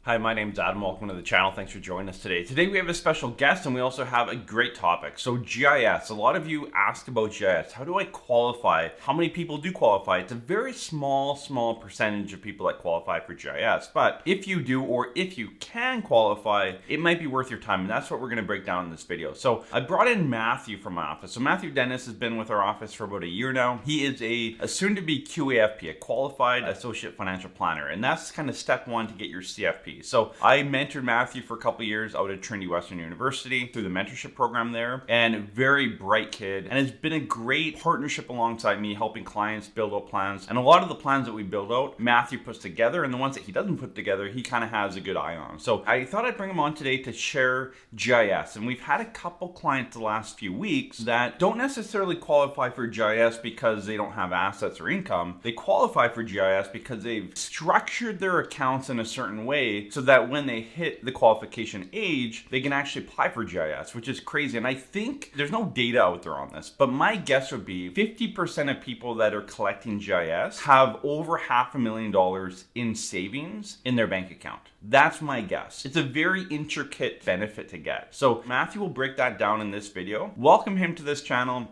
Hi, my name's Adam. Welcome to the channel. Thanks for joining us today. Today we have a special guest and we also have a great topic. So GIS. A lot of you ask about GIS. How do I qualify? How many people do qualify? It's a very small percentage of people that qualify for GIS. But if you do, or if you can qualify, it might be worth your time. And that's what we're going to break down in this video. So I brought in Matthew from my office. So Matthew Dennis has been with our office for about a year now. He is a soon-to-be QAFP, a Qualified Associate Financial Planner. And that's kind of step one to get your CFP. So I mentored Matthew for a couple of years out at Trinity Western University through the mentorship program there, and very bright kid, and has been a great partnership alongside me, helping clients build out plans. And a lot of the plans that we build out, Matthew puts together, and the ones that he doesn't put together, he kind of has a good eye on. So I thought I'd bring him on today to share GIS. And we've had a couple clients the last few weeks that don't necessarily qualify for GIS because they don't have assets or income. They qualify for GIS because they've structured their accounts in a certain way so that when they hit the qualification age, they can actually apply for GIS, which is crazy. And I think there's no data out there on this, but my guess would be 50% of people that are collecting GIS have over $500,000 in savings in their bank account. That's my guess. It's a very intricate benefit to get. So Matthew will break that down in this video. Welcome him to this channel.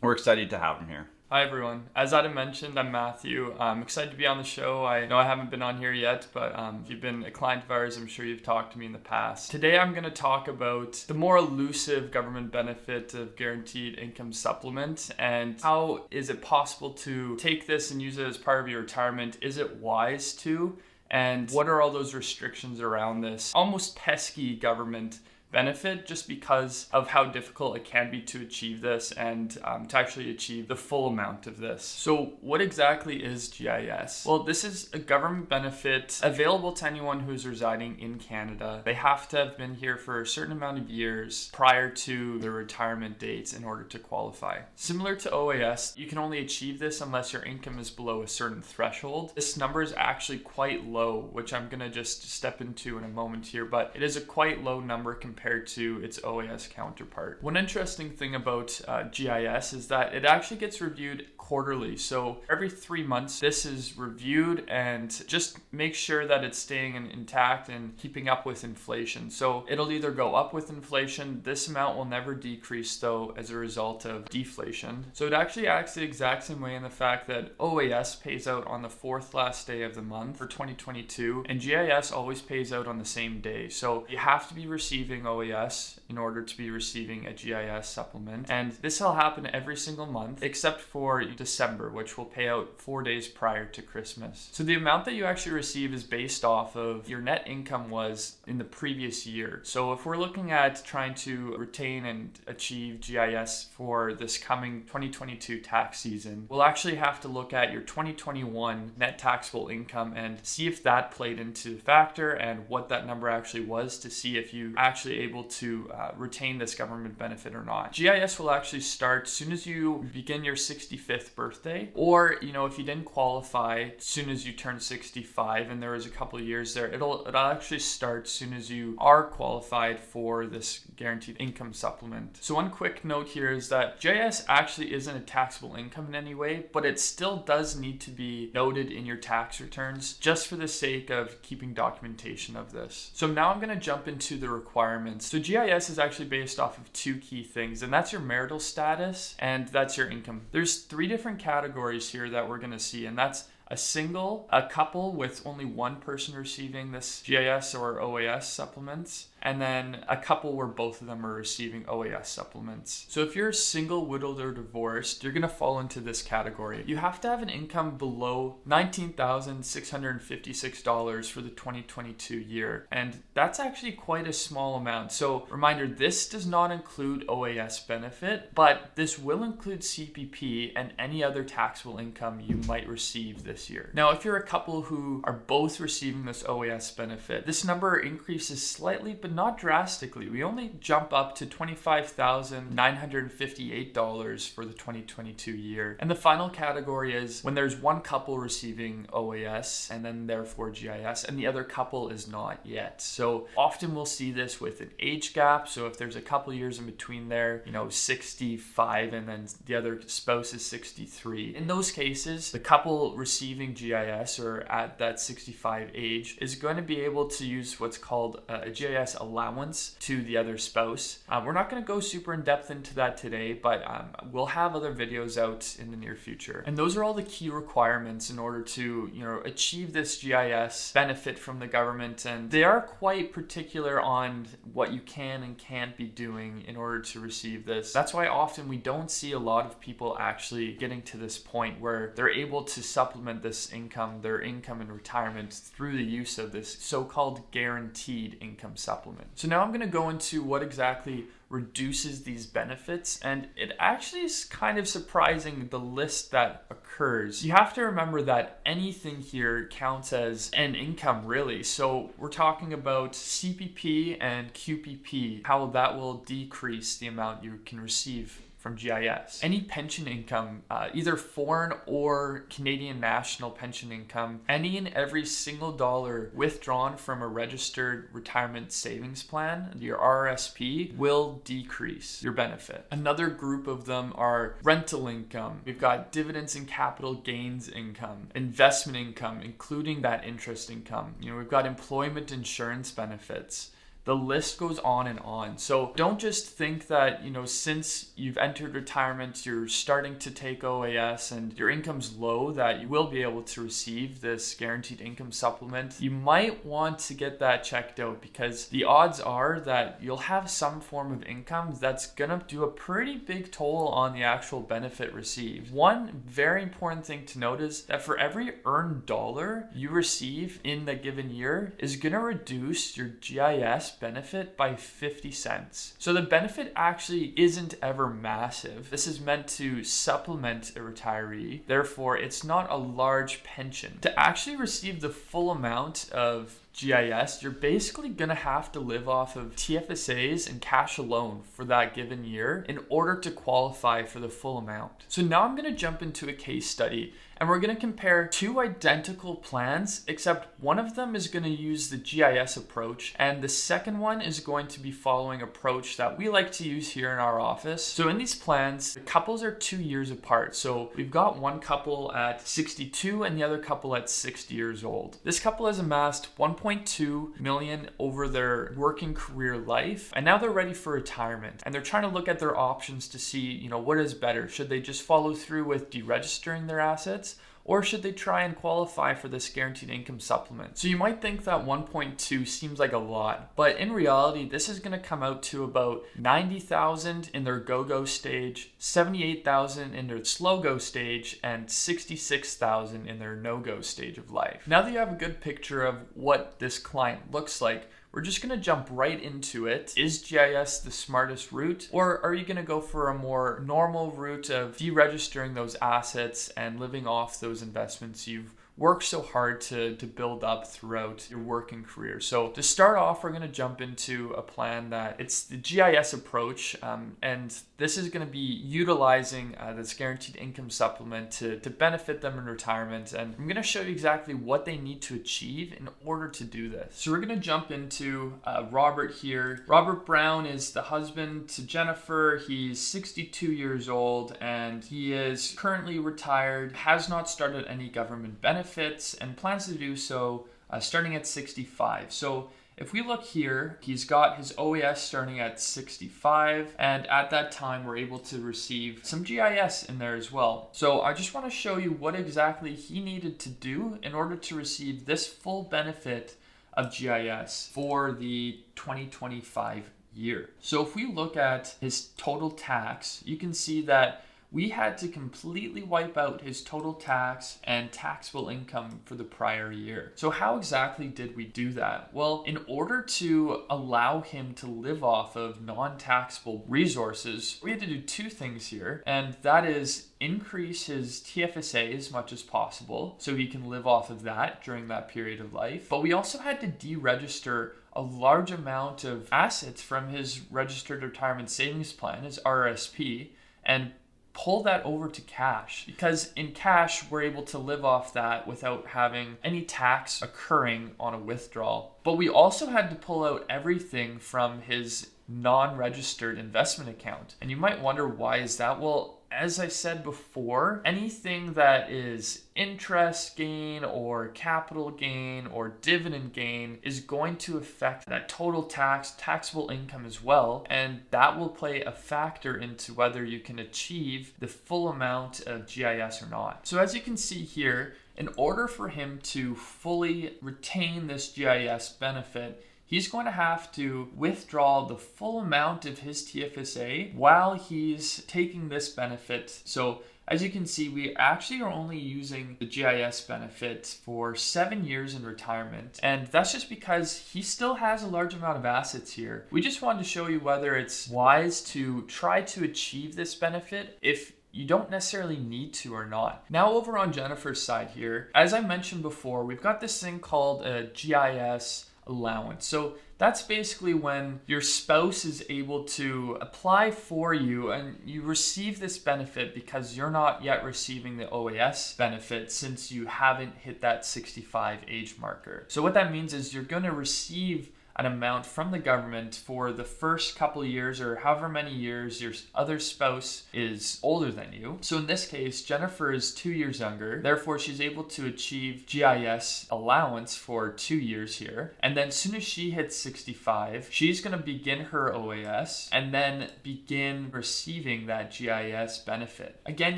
We're excited to have him here. Hi everyone. As Adam mentioned, I'm Matthew. I'm excited to be on the show. I know I haven't been on here yet, but if you've been a client of ours, I'm sure you've talked to me in the past. Today I'm going to talk about the more elusive government benefit of guaranteed income supplement and how is it possible to take this and use it as part of your retirement. Is it wise to? And what are all those restrictions around this almost pesky government benefit, just because of how difficult it can be to achieve this and to actually achieve the full amount of this. So what exactly is GIS? Well, this is a government benefit available to anyone who's residing in Canada. They have to have been here for a certain amount of years prior to their retirement dates in order to qualify. Similar to OAS, you can only achieve this unless your income is below a certain threshold. This number is actually quite low, which I'm going to just step into in a moment here, but it is a quite low number compared to its OAS counterpart. One interesting thing about GIS is that it actually gets reviewed quarterly. So every 3 months, this is reviewed and just make sure that it's staying intact and keeping up with inflation. So it'll either go up with inflation. This amount will never decrease though as a result of deflation. So it actually acts the exact same way in the fact that OAS pays out on the fourth last day of the month for 2022, and GIS always pays out on the same day. So you have to be receiving OAS in order to be receiving a GIS supplement. And this will happen every single month except for December, which will pay out 4 days prior to Christmas. So the amount that you actually receive is based off of your net income was in the previous year. So if we're looking at trying to retain and achieve GIS for this coming 2022 tax season, we'll actually have to look at your 2021 net taxable income and see if that played into the factor and what that number actually was to see if you actually able to retain this government benefit or not. GIS will actually start as soon as you begin your 65th birthday, or if you didn't qualify as soon as you turn 65 and there was a couple of years there, it'll actually start as soon as you are qualified for this guaranteed income supplement. So one quick note here is that GIS actually isn't a taxable income in any way, but it still does need to be noted in your tax returns just for the sake of keeping documentation of this. So now I'm going to jump into the requirements. So GIS is actually based off of two key things, and that's your marital status and that's your income. There's three different categories here that we're going to see, and that's a single, a couple with only one person receiving this GIS or OAS supplements, and then a couple where both of them are receiving OAS supplements. So if you're single, widowed, or divorced, you're going to fall into this category. You have to have an income below $19,656 for the 2022 year, and that's actually quite a small amount. So reminder, this does not include OAS benefit, but this will include CPP and any other taxable income you might receive this year. Now, if you're a couple who are both receiving this OAS benefit, this number increases slightly, but not drastically. We only jump up to $25,958 for the 2022 year. And the final category is when there's one couple receiving OAS and then therefore GIS, and the other couple is not yet. So often we'll see this with an age gap. So if there's a couple years in between there, 65 and then the other spouse is 63. In those cases, the couple receives receiving GIS or at that 65 age is going to be able to use what's called a GIS allowance to the other spouse. We're not going to go super in depth into that today, but we'll have other videos out in the near future. And those are all the key requirements in order to, achieve this GIS benefit from the government. And they are quite particular on what you can and can't be doing in order to receive this. That's why often we don't see a lot of people actually getting to this point where they're able to supplement this income, their income in retirement, through the use of this so-called guaranteed income supplement. So now I'm going to go into what exactly reduces these benefits, and it actually is kind of surprising the list that occurs. You have to remember that anything here counts as an income, really. So we're talking about CPP and QPP, how that will decrease the amount you can receive from GIS. Any pension income, either foreign or Canadian national pension income, any and every single dollar withdrawn from a registered retirement savings plan, your RRSP, will decrease your benefit. Another group of them are rental income. We've got dividends and capital gains income, investment income, including that interest income. We've got employment insurance benefits. The list goes on and on. So don't just think that, since you've entered retirement, you're starting to take OAS and your income's low, that you will be able to receive this guaranteed income supplement. You might want to get that checked out, because the odds are that you'll have some form of income that's gonna do a pretty big toll on the actual benefit received. One very important thing to note is that for every earned dollar you receive in the given year is gonna reduce your GIS benefit by 50 cents. So the benefit actually isn't ever massive. This is meant to supplement a retiree. Therefore, it's not a large pension. To actually receive the full amount of GIS, you're basically gonna have to live off of TFSAs and cash alone for that given year in order to qualify for the full amount. So now I'm gonna jump into a case study, and we're gonna compare two identical plans, except one of them is gonna use the GIS approach, and the second one is going to be following an approach that we like to use here in our office. So in these plans, the couples are 2 years apart. So we've got one couple at 62 and the other couple at 60 years old. This couple has amassed 1.2 million over their working career life, and now they're ready for retirement, and they're trying to look at their options to see, what is better. Should they just follow through with deregistering their assets, or should they try and qualify for this guaranteed income supplement? So you might think that 1.2 seems like a lot, but in reality, this is going to come out to about 90,000 in their go-go stage, 78,000 in their slow-go stage, and 66,000 in their no-go stage of life. Now that you have a good picture of what this client looks like, we're just going to jump right into it. Is GIS the smartest route, or are you going to go for a more normal route of deregistering those assets and living off those investments you've worked so hard to build up throughout your working career? So to start off, we're going to jump into a plan that it's the GIS approach, and this is going to be utilizing this guaranteed income supplement to benefit them in retirement. And I'm going to show you exactly what they need to achieve in order to do this. So we're going to jump into Robert here. Robert Brown is the husband to Jennifer. He's 62 years old and he is currently retired, has not started any government benefits, and plans to do so starting at 65. So if we look here, he's got his OAS starting at 65, and at that time we're able to receive some GIS in there as well. So I just want to show you what exactly he needed to do in order to receive this full benefit of GIS for the 2025 year. So if we look at his total tax, you can see that we had to completely wipe out his total tax and taxable income for the prior year. So how exactly did we do that? Well, in order to allow him to live off of non-taxable resources, we had to do two things here, and that is increase his TFSA as much as possible so he can live off of that during that period of life. But we also had to deregister a large amount of assets from his registered retirement savings plan, his RRSP, and pull that over to cash, because in cash we're able to live off that without having any tax occurring on a withdrawal. But we also had to pull out everything from his non-registered investment account. And you might wonder, why is that? Well, as I said before, anything that is interest gain or capital gain or dividend gain is going to affect that total taxable income as well, and that will play a factor into whether you can achieve the full amount of GIS or not. So as you can see here, in order for him to fully retain this GIS benefit, he's going to have to withdraw the full amount of his TFSA while he's taking this benefit. So as you can see, we actually are only using the GIS benefit for 7 years in retirement. And that's just because he still has a large amount of assets here. We just wanted to show you whether it's wise to try to achieve this benefit if you don't necessarily need to or not. Now over on Jennifer's side here, as I mentioned before, we've got this thing called a GIS allowance. So that's basically when your spouse is able to apply for you and you receive this benefit because you're not yet receiving the OAS benefit since you haven't hit that 65 age marker. So what that means is you're going to receive an amount from the government for the first couple of years or however many years your other spouse is older than you. So in this case, Jennifer is 2 years younger. Therefore, she's able to achieve GIS allowance for 2 years here. And then as soon as she hits 65, she's going to begin her OAS and then begin receiving that GIS benefit. Again,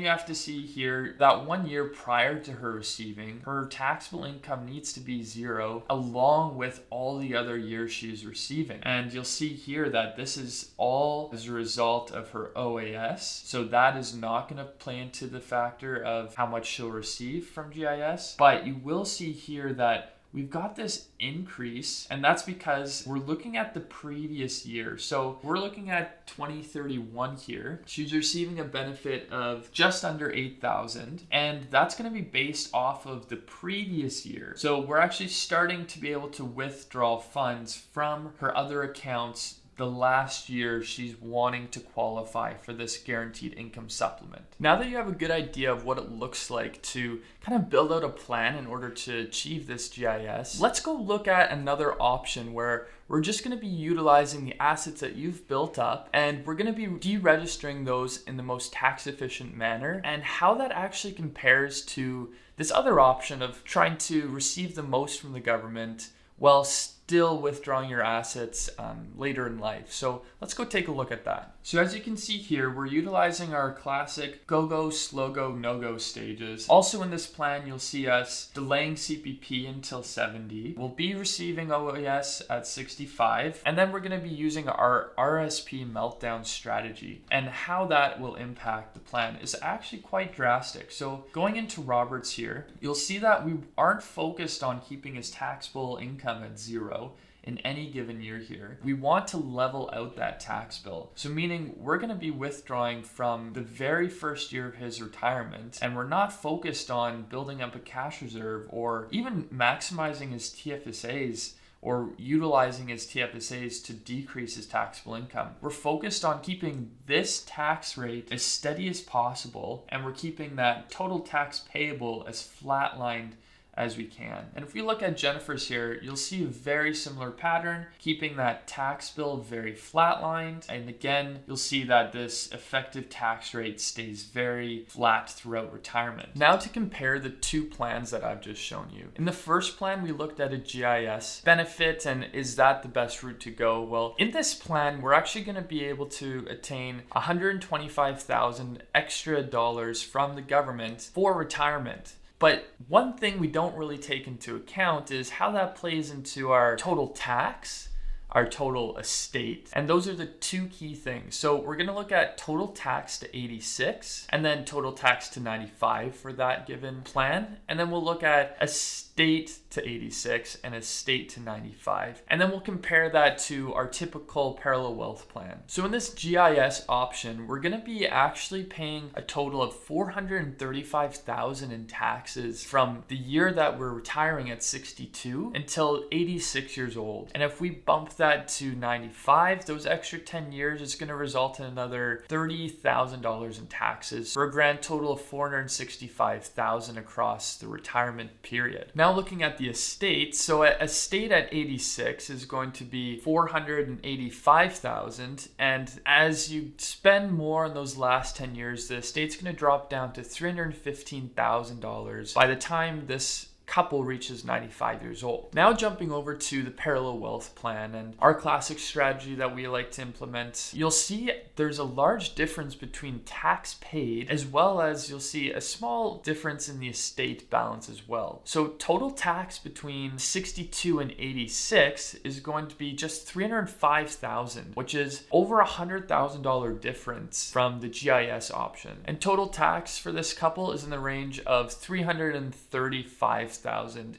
you have to see here that 1 year prior to her receiving, her taxable income needs to be 0 along with all the other years she is receiving. And you'll see here that this is all as a result of her OAS. So that is not going to play into the factor of how much she'll receive from GIS. But you will see here that we've got this increase, and that's because we're looking at the previous year. So we're looking at 2031 here. She's receiving a benefit of just under $8,000, and that's going to be based off of the previous year. So we're actually starting to be able to withdraw funds from her other accounts the last year she's wanting to qualify for this guaranteed income supplement. Now that you have a good idea of what it looks like to kind of build out a plan in order to achieve this GIS, let's go look at another option where we're just going to be utilizing the assets that you've built up and we're going to be deregistering those in the most tax efficient manner, and how that actually compares to this other option of trying to receive the most from the government while still withdrawing your assets later in life. So let's go take a look at that. So as you can see here, we're utilizing our classic go-go, slow-go, no-go stages. Also in this plan, you'll see us delaying CPP until 70. We'll be receiving OAS at 65. And then we're going to be using our RSP meltdown strategy. And how that will impact the plan is actually quite drastic. So going into Robert's here, you'll see that we aren't focused on keeping his taxable income at 0 in any given year here. We want to level out that tax bill. So meaning we're going to be withdrawing from the very first year of his retirement, and we're not focused on building up a cash reserve or even maximizing his TFSAs or utilizing his TFSAs to decrease his taxable income. We're focused on keeping this tax rate as steady as possible, and we're keeping that total tax payable as flatlined as we can. And if we look at Jennifer's here, you'll see a very similar pattern, keeping that tax bill very flatlined. And again, you'll see that this effective tax rate stays very flat throughout retirement. Now to compare the two plans that I've just shown you. In the first plan, we looked at a GIS benefit and is that the best route to go? Well, in this plan, we're actually going to be able to attain $125,000 extra dollars from the government for retirement. But one thing we don't really take into account is how that plays into our total tax, our total estate. And those are the two key things. So we're going to look at total tax to 86 and then total tax to 95 for that given plan. And then we'll look at estate to 86 and estate to 95. And then we'll compare that to our typical parallel wealth plan. So in this GIS option, we're going to be actually paying a total of $435,000 in taxes from the year that we're retiring at 62 until 86 years old. And if we bump that to 95, those extra 10 years is going to result in another $30,000 in taxes for a grand total of $465,000 across the retirement period. Now looking at the the estate. So a estate at 86 is going to be $485,000, and as you spend more in those last 10 years, the estate's going to drop down to $315,000 by the time this couple reaches 95 years old. Now jumping over to the parallel wealth plan and our classic strategy that we like to implement, you'll see there's a large difference between tax paid, as well as you'll see a small difference in the estate balance as well. So total tax between 62 and 86 is going to be just $305,000, which is over $100,000 difference from the GIS option. And total tax for this couple is in the range of $335,000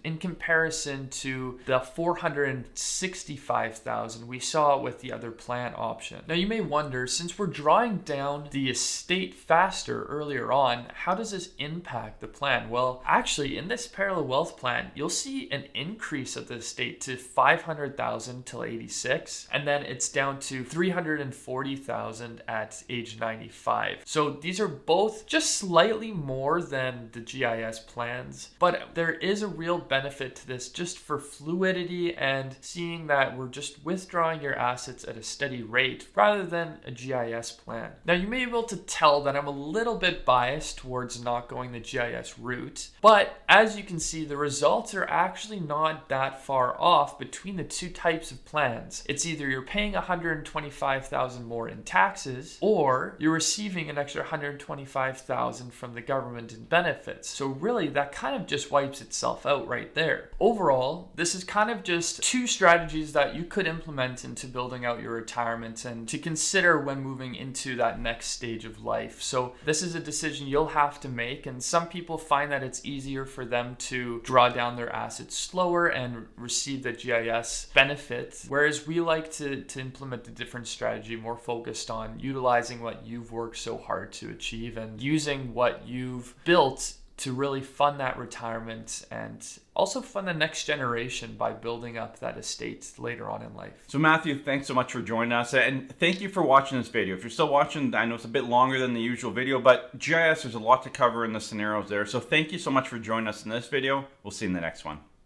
in comparison to the $465,000 we saw with the other plan option. Now you may wonder, since we're drawing down the estate faster earlier on, how does this impact the plan? Well, actually in this parallel wealth plan, you'll see an increase of the estate to $500,000 till 86, and then it's down to $340,000 at age 95. So these are both just slightly more than the GIS plans, but there is a real benefit to this just for fluidity and seeing that we're just withdrawing your assets at a steady rate rather than a GIS plan. Now you may be able to tell that I'm a little bit biased towards not going the GIS route, but as you can see, the results are actually not that far off between the two types of plans. It's either you're paying $125,000 more in taxes, or you're receiving an extra $125,000 from the government in benefits. So really that kind of just wipes itself out right there. Overall, this is kind of just two strategies that you could implement into building out your retirement and to consider when moving into that next stage of life. So this is a decision you'll have to make, and some people find that it's easier for them to draw down their assets slower and receive the GIS benefit, whereas we like to implement a different strategy more focused on utilizing what you've worked so hard to achieve and using what you've built to really fund that retirement and also fund the next generation by building up that estate later on in life. So Matthew, thanks so much for joining us, and thank you for watching this video. If you're still watching, I know it's a bit longer than the usual video, but GIS, there's a lot to cover in the scenarios there. So thank you so much for joining us in this video. We'll see you in the next one.